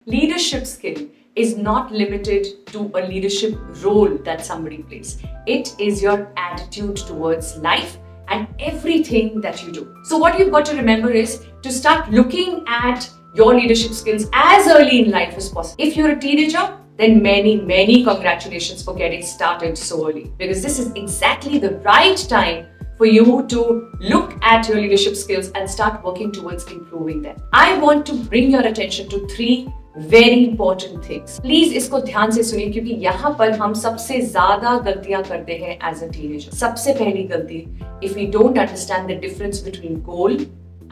Leadership skill is not limited to a leadership role that somebody plays. It is your attitude towards life and everything that you do. So what you've got to remember is to start looking at your leadership skills as early in life as possible. If you're a teenager, then many congratulations for getting started so early, because this is exactly the right time for you to look at your leadership skills and start working towards improving them. I want to bring your attention to 3 very important things. Please इसको ध्यान से सुनिए, क्योंकि यहाँ पर हम सबसे ज्यादा गलतियां करते हैं as a teenager. सबसे पहली गलती, if we don't understand the difference between goal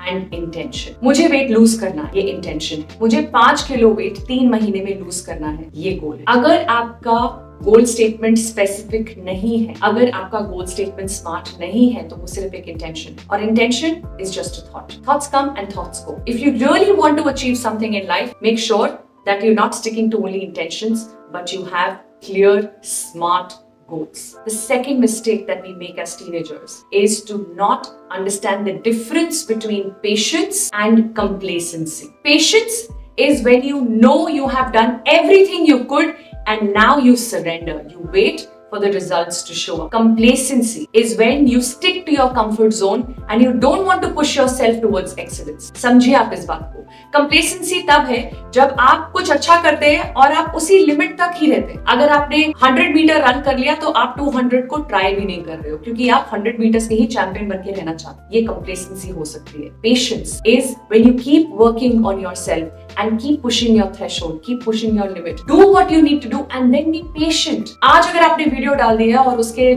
and intention. मुझे वेट लूज करना है, ये इंटेंशन है. मुझे 5 किलो वेट 3 महीने में लूज करना है, ये गोल है. अगर आपका गोल स्टेटमेंट स्पेसिफिक नहीं है, अगर आपका गोल स्टेटमेंट स्मार्ट नहीं है, तो वो सिर्फ एक इंटेंशन है. और intention is just a thought. Thoughts come and thoughts go. If you really want to achieve something in life, make sure that you not sticking to only intentions, but you have clear, smart goals. The second mistake that we make as teenagers is to not understand the difference between patience and complacency. Patience is when you know you have done everything you could and now you surrender. You wait for the results to show up. Complacency is when you stick to your comfort zone and you don't want to push yourself towards excellence. समझिए आप इस बात को. Complacency तब है जब आप कुछ अच्छा करते हैं और आप उसी लिमिट तक ही रहते हैं. अगर आपने 100 मीटर रन कर लिया तो आप 200 को ट्राई भी नहीं कर रहे हो, क्योंकि आप 100 मीटर्स के ही चैंपियन बन के रहना चाहते हैं. ये complacency हो सकती है. Patience is when you keep working on yourself and keep pushing your threshold, keep pushing your limit. Do what you need to do and then be patient. आज अगर आपने वीडियो डाल दिया और उसके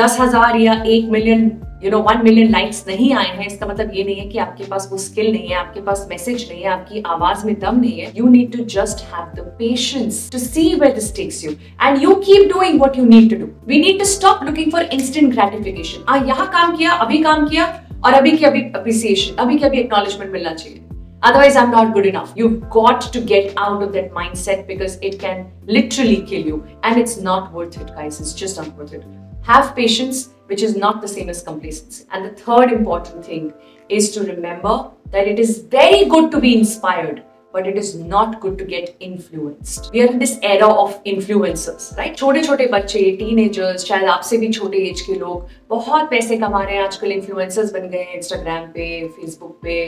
10,000 या 1 मिलियन 1 मिलियन लाइक्स नहीं आए हैं, इसका मतलब ये नहीं है कि आपके पास वो स्किल नहीं है, आपके पास मैसेज नहीं है, आपकी आवाज में दम नहीं है. You need to just have the patience to see where this takes you and you keep doing what you need to do. We need to stop looking for instant gratification. यहाँ काम किया, अभी काम किया और अभी की अभी appreciation, अभी की अभी acknowledgement मिलना चाहिए. Otherwise, I'm not good enough. You've got to get out of that mindset because it can literally kill you. And it's not worth it, guys. It's just not worth it. Have patience, which is not the same as complacency. And the third important thing is to remember that it is very good to be inspired, but it is not good to get influenced. We are in this era of influencers, right? छोटे-छोटे बच्चे, teenagers, शायद आपसे भी छोटे as के लोग बहुत पैसे कमा रहे हैं. आजकल influencers बन गए हैं, Instagram पे, Facebook पे,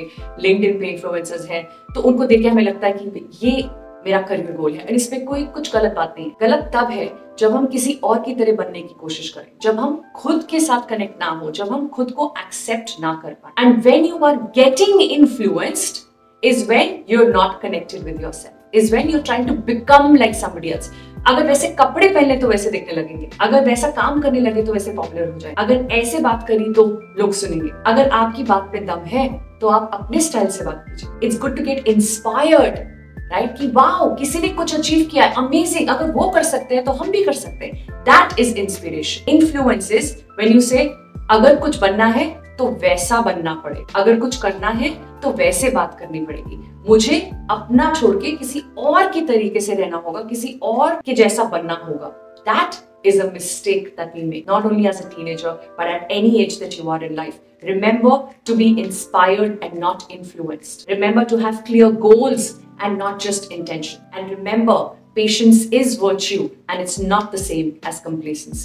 LinkedIn पे influencers हैं. तो उनको देख के हमें लगता है कि ये मेरा करियर गोल है. और इसमें कोई कुछ गलत बात नहीं है. गलत तब है जब हम किसी और की तरह बनने की कोशिश करें, जब हम खुद के साथ कनेक्ट ना हो, जब हम खुद को एक्सेप्ट ना कर पाए. And when you are getting influenced is when you're not connected with yourself, is when you're trying to become like somebody else. अगर वैसे कपड़े पहने तो वैसे दिखने लगेंगे, अगर वैसा काम करने लगे तो वैसे पॉपुलर हो जाए, अगर ऐसे बात करी तो लोग सुनेंगे. अगर आपकी बात पे दम है तो आप अपने स्टाइल से बात कीजिए. It's good to get inspired, right? कि वाओ, किसी ने कुछ अचीव किया है, अमेजिंग, अगर वो कर सकते हैं तो हम भी कर सकते हैं. That is inspiration. Influence is when you से अगर कुछ बनना है तो वैसा बनना पड़े, अगर कुछ करना है तो वैसे बात करनी पड़ेगी. मुझे अपना छोड़ के किसी और के तरीके से रहना होगा, किसी और के जैसा बनना होगा. That is a mistake that we make, not only as a teenager, but at any age that you are in life. Remember to be inspired and not influenced. Remember to have clear goals and not just intention. And remember, patience is virtue and it's not the same as complacency.